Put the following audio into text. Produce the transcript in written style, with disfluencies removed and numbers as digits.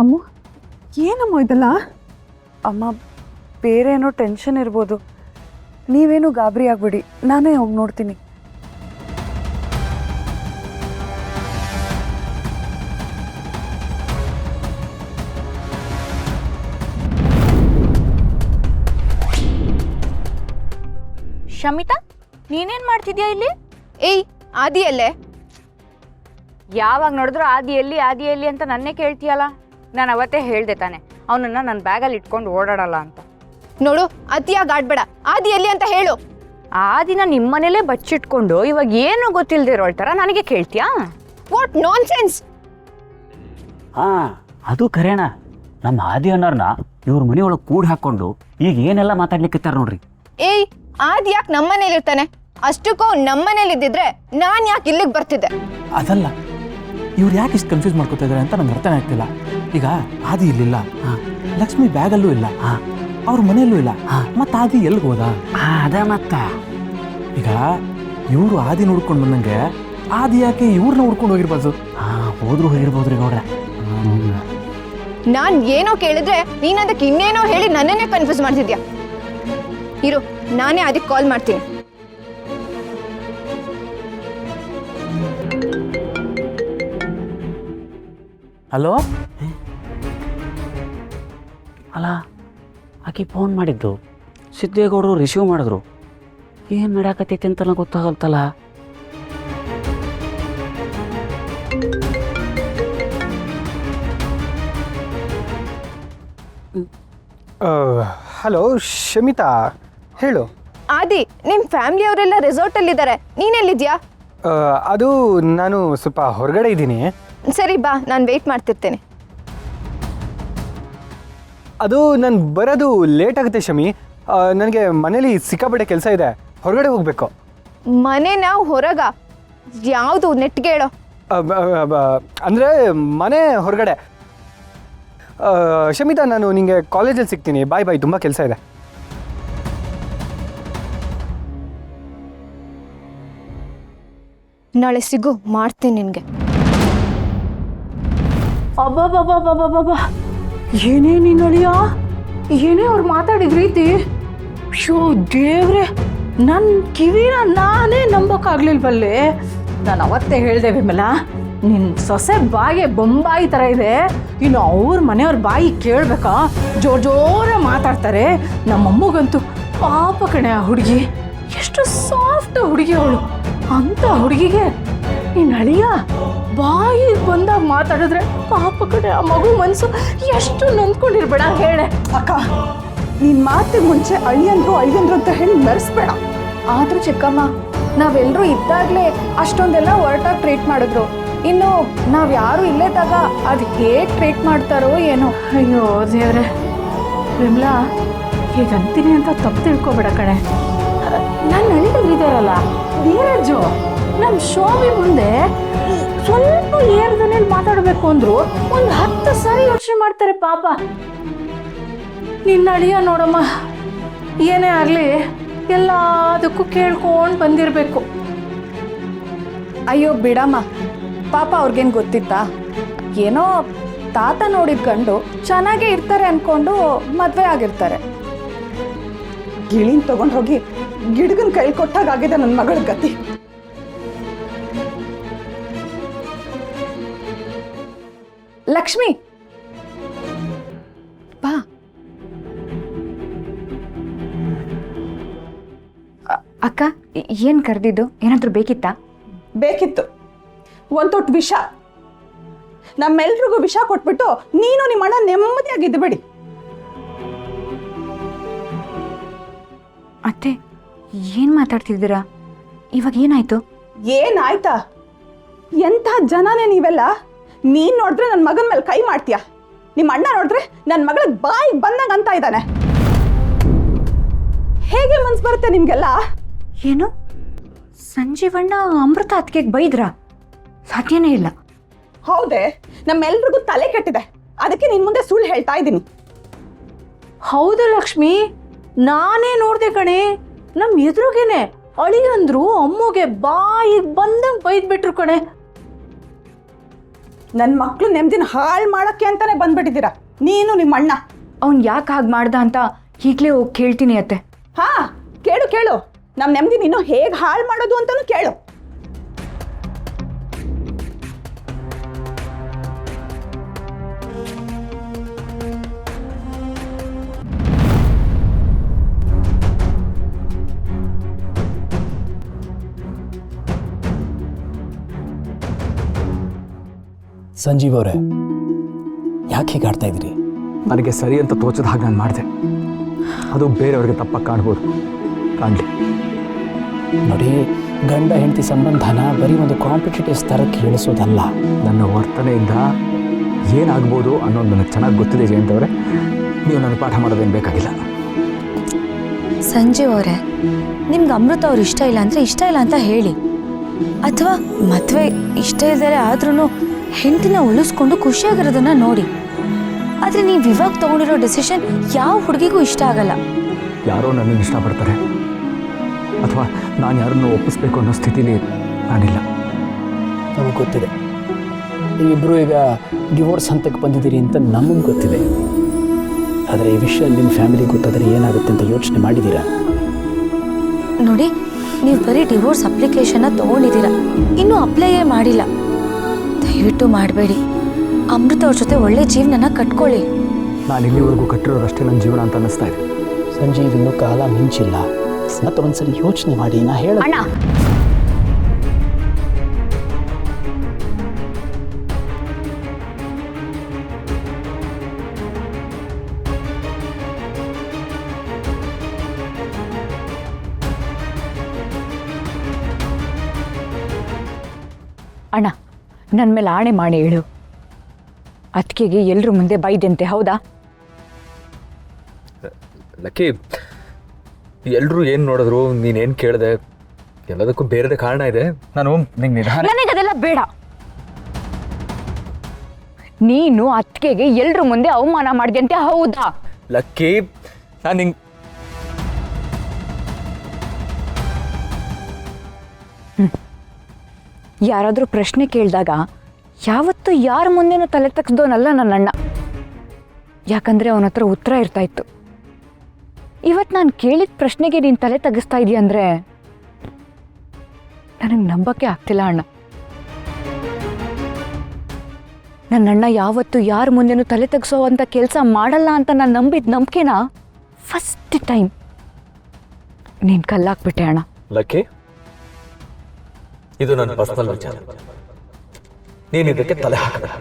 ಅಮ್ಮ ಏನಮ್ಮ ಇದೆಲ್ಲ? ಅಮ್ಮ ಬೇರೆ ಏನೋ ಟೆನ್ಷನ್ ಇರ್ಬೋದು, ನೀವೇನು ಗಾಬರಿ ಆಗ್ಬಿಡಿ, ನಾನೇ ಹೋಗಿ ನೋಡ್ತೀನಿ. ಶಮಿತಾ, ನೀನೇನ್ ಮಾಡ್ತಿದ್ಯಾ ಇಲ್ಲಿ? ಏಯ್, ಆದಿಯಲ್ಲೇ? ಯಾವಾಗ ನೋಡಿದ್ರು ಆದಿಯಲ್ಲಿ ಅಂತ ನನ್ನೇ ಕೇಳ್ತೀಯಲ್ಲ. ನಾನು ಅವತ್ತೇ ಹೇಳ್ದೆ ತಾನೆ ಅವನನ್ನ ನನ್ನ ಬ್ಯಾಗಲ್ಲಿ ಇಟ್ಕೊಂಡು ಓಡಾಡಲ್ಲ ಅಂತ. ನೋಡು, ಅತಿಯಾಗಿ ಆಡ್ಬೇಡ. ಆದಿಯಲ್ಲಿ ಅಂತ ಹೇಳು. ಆ ದಿನ ನಿಮ್ಮನೇಲೇ ಬಚ್ಚಿಟ್ಕೊಂಡು ಇವಾಗ ಏನು ಗೊತ್ತಿಲ್ಲದೆ ಇರೋ ಥರ ನನಗೆ ಕೇಳ್ತೀಯಾ? What non sense! ಅದು ಕರೆಣ. ನಮ್ಮ ಆದಿ ಅನ್ನೋರ್ನ ಇವ್ರ ಮನೆಯೊಳಗೆ ಕೂಡ್ ಹಾಕೊಂಡು ಈಗ ಏನೆಲ್ಲ ಮಾತಾಡ್ಲಿಕ್ಕಿತ್ತಾರ ನೋಡ್ರಿ. ಏಯ್, ಆದಿ ಯಾಕೆ ನಮ್ಮನೇಲಿ ಇರ್ತಾನೆ? ಅಷ್ಟಕ್ಕೂ ನಮ್ಮನೇಲಿ ಇದ್ದಿದ್ರೆ ನಾನ್ ಯಾಕೆ ಇಲ್ಲಿಗೆ ಬರ್ತಿದ್ದೆ? ಅದಲ್ಲ, ಇವ್ರು ಯಾಕೆ ಇಷ್ಟು ಕನ್ಫ್ಯೂಸ್ ಮಾಡ್ಕೋತಾ ಇದಾರೆ ಅಂತ ನಂಗೆ ಅರ್ಥನೇ ಆಗ್ತಿಲ್ಲ. ಈಗ ಆದಿ ಇಲ್ಲಿಲ್ಲ, ಲಕ್ಷ್ಮಿ ಬ್ಯಾಗಲ್ಲೂ ಇಲ್ಲ, ಅವ್ರ ಮನೆಯಲ್ಲೂ ಇಲ್ಲ, ಮತ್ತೆ ಆದಿ ಎಲ್ಲಿಗೆ ಹೋದ? ಅದ ಮತ್ತ ಈಗ ಇವರು ಆದಿ ನೋಡ್ಕೊಂಡು ಬಂದಂಗೆ ಆದಿ ಯಾಕೆ ಇವ್ರನ್ನ ಹುಡ್ಕೊಂಡು ಹೋಗಿರ್ಬಾರ್ದು? ಹೋದ್ರು ಹೋಗಿರ್ಬೋದ್ರಿ ಗೌಡ್ರ. ನಾನ್ ಏನೋ ಕೇಳಿದ್ರೆ ನೀನ್ ಅದಕ್ಕೆ ಇನ್ನೇನೋ ಹೇಳಿ ನನ್ನನ್ನೇ ಕನ್ಫ್ಯೂಸ್ ಮಾಡ್ತಿದ್ಯಾ. ಇರು, ನಾನೇ ಅದಕ್ಕೆ ಕಾಲ್ ಮಾಡ್ತೀನಿ. ಹಲೋ, ಅಲ್ಲ ಆಕೆ ಫೋನ್ ಮಾಡಿದ್ದು, ಸಿದ್ದೇಗೌಡರು ರಿಸೀವ್ ಮಾಡಿದ್ರು. ಏನು ನಡ್ಯಾಕತ್ತೈತಿ ಅಂತ ಗೊತ್ತಾಗಲ್ತಲ್ಲ. ಹಲೋ ಶಮಿತಾ, ಹೇಳು. ಆದಿ, ನಿಮ್ ಫ್ಯಾಮಿಲಿ ಅವರೆಲ್ಲ ರೆಸಾರ್ಟ್ ಅಲ್ಲಿ ಇದ್ದಾರೆ, ನೀನೆಲ್ಲಿದ್ಯಾ? ಅದು ನಾನು ಸ್ವಲ್ಪ ಹೊರಗಡೆ ಇದ್ದೀನಿ. ಸರಿ ಬಾ, ನಾನು ವೆಯ್ಟ್ ಮಾಡ್ತಿರ್ತೇನೆ. ಅದು ನಾನು ಬರೋದು ಲೇಟ್ ಆಗುತ್ತೆ ಶಮಿ. ನನಗೆ ಮನೇಲಿ ಸಿಕ್ಕಾಪಟ್ಟೆ ಕೆಲಸ ಇದೆ, ಹೊರಗಡೆ ಹೋಗಬೇಕು. ಮನೆನ ಹೊರಗ? ಯಾವುದು ನೆಟ್ಗೆ ಹೇಳೋ. ಅಂದರೆ ಮನೆ ಹೊರಗಡೆ. ಶಮಿತಾ, ನಾನು ನಿಮಗೆ ಕಾಲೇಜಲ್ಲಿ ಸಿಗ್ತೀನಿ. ಬಾಯ್ ಬಾಯ್, ತುಂಬ ಕೆಲಸ ಇದೆ. ನಾಳೆ ಸಿಗು, ಮಾಡ್ತೀನಿ ನಿನಗೆ. ಅಬ್ಬಬ್ಬಬ್ಬಬ್ಬಬ್ಬಬ್ಬ, ಏನೇ ನೀನು ಅಳಿಯ, ಏನೇ ಅವ್ರು ಮಾತಾಡಿದ ರೀತಿ. ಶೋ ದೇವ್ರೆ, ನನ್ನ ಕಿವಿನ ನಾನೇ ನಂಬೋಕ್ಕಾಗ್ಲಿಲ್ವಲ್ಲೇ. ನಾನು ಅವತ್ತೇ ಹೇಳಿದೆ ವಿಮಲ, ನಿನ್ನ ಸೊಸೆ ಬಾಯಿಗೆ ಬೊಂಬಾಯಿ ಥರ ಇದೆ. ಇನ್ನು ಅವ್ರ ಮನೆಯವ್ರ ಬಾಯಿ ಕೇಳಬೇಕಾ, ಜೋರ ಮಾತಾಡ್ತಾರೆ. ನಮ್ಮಮ್ಮಗಂತೂ ಪಾಪ ಕಣೆ ಆ ಹುಡುಗಿ, ಎಷ್ಟು ಸಾಫ್ಟ್ ಹುಡುಗಿ ಅವಳು. ಅಂಥ ಹುಡುಗಿಗೆ ನೀನು ಅಳಿಯ ಬಾಯಿಗೆ ಬಂದಾಗ ಮಾತಾಡಿದ್ರೆ ಪಾಪ ಕಡೆ ಆ ಮಗು ಮನಸ್ಸು ಎಷ್ಟು ನೊಂದ್ಕೊಂಡಿರ್ಬೇಡ ಹೇಳೆ. ಅಕ್ಕ, ನಿನ್ನ ಮಾತಿಗೆ ಮುಂಚೆ ಅಳಿಯಂದ್ರು ಅಂತ ಹೇಳಿ ಮೆರೆಸ್ಬೇಡ. ಆದರೂ ಚಿಕ್ಕಮ್ಮ, ನಾವೆಲ್ಲರೂ ಇದ್ದಾಗಲೇ ಅಷ್ಟೊಂದೆಲ್ಲ ಹೊರಟಾಗಿ ಟ್ರೀಟ್ ಮಾಡಿದ್ರು. ಇನ್ನು ನಾವು ಯಾರು ಇಲ್ಲೇದಾಗ ಅದು ಹೇಗೆ ಟ್ರೀಟ್ ಮಾಡ್ತಾರೋ ಏನೋ. ಅಯ್ಯೋ ದೇವ್ರೆ. ವಿಮಲಾ, ಹೀಗಂತೀನಿ ಅಂತ ತಪ್ಪು ತಿಳ್ಕೊಬೇಡ ಕಣೆ. ನನ್ನ ಅಳಿಗಳಿದಾರಲ್ಲ ಧೀರಜು, ನಮ್ಮ ಶೋಭಿ ಮುಂದೆ ಸ್ವಲ್ಪ ಏರ್ದನೇಲಿ ಮಾತಾಡಬೇಕು ಅಂದ್ರು 10 ಸಾರಿ ಯೋಚನೆ ಮಾಡ್ತಾರೆ ಪಾಪ. ನಿನ್ನ ಅಳಿಯ ನೋಡಮ್ಮ, ಏನೇ ಆಗಲಿ ಎಲ್ಲದಕ್ಕೂ ಕೇಳ್ಕೊಂಡು ಬಂದಿರಬೇಕು. ಅಯ್ಯೋ ಬಿಡಮ್ಮ, ಪಾಪ ಅವ್ರಿಗೇನು ಗೊತ್ತಿತ್ತಾ? ಏನೋ ತಾತ ನೋಡಿದ ಗಂಡು ಚೆನ್ನಾಗೇ ಇರ್ತಾರೆ ಅಂದ್ಕೊಂಡು ಮದುವೆ ಆಗಿರ್ತಾರೆ. ಗಿಳಿನ ತಗೊಂಡು ಹೋಗಿ ಗಿಡಗನ ಕೈಲಿ ಕೊಟ್ಟಾಗಿದೆ ನನ್ನ ಮಗಳ ಗತಿ. ಲಕ್ಷ್ಮಿ, ಬಾ. ಅಕ್ಕ, ಏನು ಕರೆದಿದ್ದು? ಏನಾದರೂ ಬೇಕಿತ್ತಾ? ಬೇಕಿತ್ತು, ಒಂದು ತೊಟ್ಟು ವಿಷ. ನಮ್ಮೆಲ್ರಿಗೂ ವಿಷ ಕೊಟ್ಬಿಟ್ಟು ನೀನು ನಿಮ್ಮ ಅಣ್ಣ ನೆಮ್ಮದಿಯಾಗಿದ್ದು ಬಿಡಿ. ಅತ್ತೆ, ಏನು ಮಾತಾಡ್ತಿದ್ದೀರಾ? ಇವಾಗ ಏನಾಯ್ತು? ಏನಾಯ್ತಾ? ಎಂಥ ಜನನೇ ನೀವೆಲ್ಲ. ನೀನ್ ನೋಡಿದ್ರೆ ನನ್ನ ಮಗನ ಮೇಲೆ ಕೈ ಮಾಡ್ತೀಯ, ನಿಮ್ಮ ಅಣ್ಣ ನೋಡಿದ್ರೆ ನನ್ನ ಮಗಳ ಬಾಯಿಗೆ ಬಂದಾಗ ಅಂತ ಇದ್ದಾನೆ. ಹೇಗೆ ಮನ್ಸು ಬರುತ್ತೆ ನಿಮ್ಗೆಲ್ಲ? ಏನು, ಸಂಜೀವಣ್ಣ ಅಮೃತ ಅತ್ತಿಗೆಗೆ ಬೈದ್ರಾ? ಸಾಧ್ಯನೇ ಇಲ್ಲ. ಹೌದೇ, ನಮ್ಮೆಲ್ರಿಗೂ ತಲೆ ಕೆಟ್ಟಿದೆ, ಅದಕ್ಕೆ ನಿನ್ ಮುಂದೆ ಸುಳ್ಳು ಹೇಳ್ತಾ ಇದ್ದೀನಿ. ಹೌದು ಲಕ್ಷ್ಮಿ, ನಾನೇ ನೋಡ್ದೆ ಕಣೆ. ನಮ್ಮ ಎದುರುಗೇನೆ ಅಳಿಯಂದ್ರು ಅಮ್ಮಗೆ ಬಾಯಿಗೆ ಬಂದಂಗೆ ಬೈದ್ಬಿಟ್ರು ಕಣೆ. ನನ್ನ ಮಕ್ಕಳು ನೆಮ್ಮದಿನ ಹಾಳು ಮಾಡೋಕ್ಕೆ ಅಂತಾನೆ ಬಂದ್ಬಿಟ್ಟಿದ್ದೀರಾ ನೀನು ನಿಮ್ಮ ಅಣ್ಣ. ಅವ್ನು ಯಾಕೆ ಹಾಗೆ ಮಾಡ್ದ ಅಂತ ಈಗಲೇ ಹೋಗಿ ಕೇಳ್ತೀನಿ ಅತ್ತೆ. ಹಾಂ ಕೇಳು ಕೇಳು, ನಮ್ಮ ನೆಮ್ಮದಿನ ಇನ್ನೂ ಹೇಗೆ ಹಾಳು ಮಾಡೋದು ಅಂತಲೂ ಕೇಳು. ಸಂಜೀವ್ ಅವರೇ, ಯಾಕೆ ಹೀಗೆ ಆಡ್ತಾ ಇದ್ದೀರಿ? ನನಗೆ ಸರಿ ಅಂತ ತೋಚದ ಹಾಗೆ ನಾನು ಮಾಡಿದೆ. ಅದು ಬೇರೆಯವ್ರಿಗೆ ತಪ್ಪಾಗಿ ಕಾಣ್ಬೋದು, ಕಾಣಲಿ. ನೋಡಿ, ಗಂಡ ಹೆಂಡತಿ ಸಂಬಂಧನ ಬರೀ ಒಂದು ಕಾಂಪಿಟೇಟಿವ್ ಸ್ತರಕ್ಕೆ ಇಳಿಸೋದಲ್ಲ. ನನ್ನ ವರ್ತನೆಯಿಂದ ಏನಾಗ್ಬೋದು ಅನ್ನೋದು ನನಗೆ ಚೆನ್ನಾಗಿ ಗೊತ್ತಿದೆ ಜಯಂತವ್ರೆ. ನೀವು ನನಗೆ ಪಾಠ ಮಾಡೋದೇನು ಬೇಕಾಗಿಲ್ಲ. ಸಂಜೀವ್ ಅವರೇ, ನಿಮ್ಗೆ ಅಮೃತ ಅವ್ರು ಇಷ್ಟ ಇಲ್ಲ ಅಂದರೆ ಇಷ್ಟ ಇಲ್ಲ ಅಂತ ಹೇಳಿ. ಅಥವಾ ಮದುವೆ ಇಷ್ಟ ಇಲ್ಲದೆ ಆದ್ರೂ ಹೆಂಡತಿನ ಉಳಿಸ್ಕೊಂಡು ಖುಷಿಯಾಗಿರೋದನ್ನ ನೋಡಿ. ಆದರೆ ನೀವು ಇವಾಗ ತೊಗೊಂಡಿರೋ ಡೆಸಿಷನ್ ಯಾವ ಹುಡುಗಿಗೂ ಇಷ್ಟ ಆಗಲ್ಲ. ಯಾರೋ ನನ್ನನ್ನು ಇಷ್ಟಪಡ್ತಾರೆ ಅಥವಾ ನಾನು ಯಾರನ್ನು ಒಪ್ಪಿಸ್ಬೇಕು ಅನ್ನೋ ಸ್ಥಿತಿಲಿ ನಾನಿಲ್ಲ. ನಮಗೆ ಗೊತ್ತಿದೆ ನೀವಿಬ್ಬರು ಈಗ ಡಿವೋರ್ಸ್ ಹಂತಕ್ಕೆ ಬಂದಿದ್ದೀರಿ ಅಂತ ನಮಗೆ ಗೊತ್ತಿದೆ. ಆದರೆ ಈ ವಿಷಯ ನಿಮ್ಮ ಫ್ಯಾಮಿಲಿಗೆ ಗೊತ್ತಾದರೆ ಏನಾಗುತ್ತೆ ಅಂತ ಯೋಚನೆ ಮಾಡಿದ್ದೀರಾ? ನೋಡಿ, ನೀವು ಬರೀ ಡಿವೋರ್ಸ್ ಅಪ್ಲಿಕೇಶನ್ನ ತೊಗೊಂಡಿದ್ದೀರಾ, ಇನ್ನೂ ಅಪ್ಲೈಯೇ ಮಾಡಿಲ್ಲ. ದಯವಿಟ್ಟು ಮಾಡಬೇಡಿ. ಅಮೃತ ಅವ್ರ ಜೊತೆ ಒಳ್ಳೆ ಜೀವನನ ಕಟ್ಕೊಳ್ಳಿ. ನಾನು ಇಲ್ಲಿವರೆಗೂ ಕಟ್ಟಿರೋದಷ್ಟೇ ನನ್ನ ಜೀವನ ಅಂತ ಅನ್ನಿಸ್ತಾ ಇದೆ. ಸಂಜೀವ್ ಇನ್ನೂ ಕಾಲ ಮಿಂಚಿಲ್ಲ. ಮತ್ತೆ ಒಂದ್ಸಲಿ ಯೋಚನೆ ಮಾಡಿ. ನಾ ಹೇಳ ಅಣ್ಣ, ಅಣ್ಣ, ನನ್ನ ಮೇಲೆ ಆಣೆ ಮಾಡಿ ಹೇಳು. ಅತ್ತಿಗೆಗೆ ಎಲ್ಲರ ಮುಂದೆ ಬೈದಂತೆ, ಹೌದಾ? ಲಕ್ಕಿ, ಎಲ್ಲರೂ ಏನು ನೋಡಿದ್ರು, ನೀನೇನು ಕೇಳಿದೆ, ಎಲ್ಲದಕ್ಕೂ ಬೇರೆದೇ ಕಾರಣ ಇದೆ. ನಾನು ನಿಂಗೆ ನಿಧಾನ. ನನಗದೆಲ್ಲ ಬೇಡ. ನೀನು ಅತ್ತಿಗೆಗೆ ಎಲ್ಲರ ಮುಂದೆ ಅವಮಾನ ಮಾಡಿದಂತೆ, ಹೌದಾ? ಲಕ್ಕಿ, ನಾನು ನಿಂಗೆ ಯಾರಾದರೂ ಪ್ರಶ್ನೆ ಕೇಳಿದಾಗ ಯಾವತ್ತೂ ಯಾರ ಮುಂದೆನೂ ತಲೆ ತಗ್ಸ್ದೋನಲ್ಲ ನನ್ನ ಅಣ್ಣ. ಯಾಕಂದರೆ ಅವನ ಹತ್ರ ಉತ್ತರ ಇರ್ತಾ ಇತ್ತು. ಇವತ್ತು ನಾನು ಕೇಳಿದ ಪ್ರಶ್ನೆಗೆ ನೀನು ತಲೆ ತಗ್ಗಿಸ್ತಾ ಇದೀಯ ಅಂದರೆ ನನಗೆ ನಂಬಕ್ಕೆ ಆಗ್ತಿಲ್ಲ ಅಣ್ಣ. ನನ್ನ ಅಣ್ಣ ಯಾವತ್ತೂ ಯಾರ ಮುಂದೆನೂ ತಲೆ ತಗ್ಸೋವಂಥ ಕೆಲಸ ಮಾಡಲ್ಲ ಅಂತ ನಾನು ನಂಬಿದ ನಂಬಿಕೆನ ಫಸ್ಟ್ ಟೈಮ್ ನೀನು ಕಲ್ಲಾಕ್ಬಿಟ್ಟೆ ಅಣ್ಣ. ಲಕ್ಕಿ, ಇದು ನನ್ನ ಪರ್ಸನಲ್ ವಿಚಾರ, ನೀನು ಇದಕ್ಕೆ ತಲೆ ಹಾಕಬೇಡ.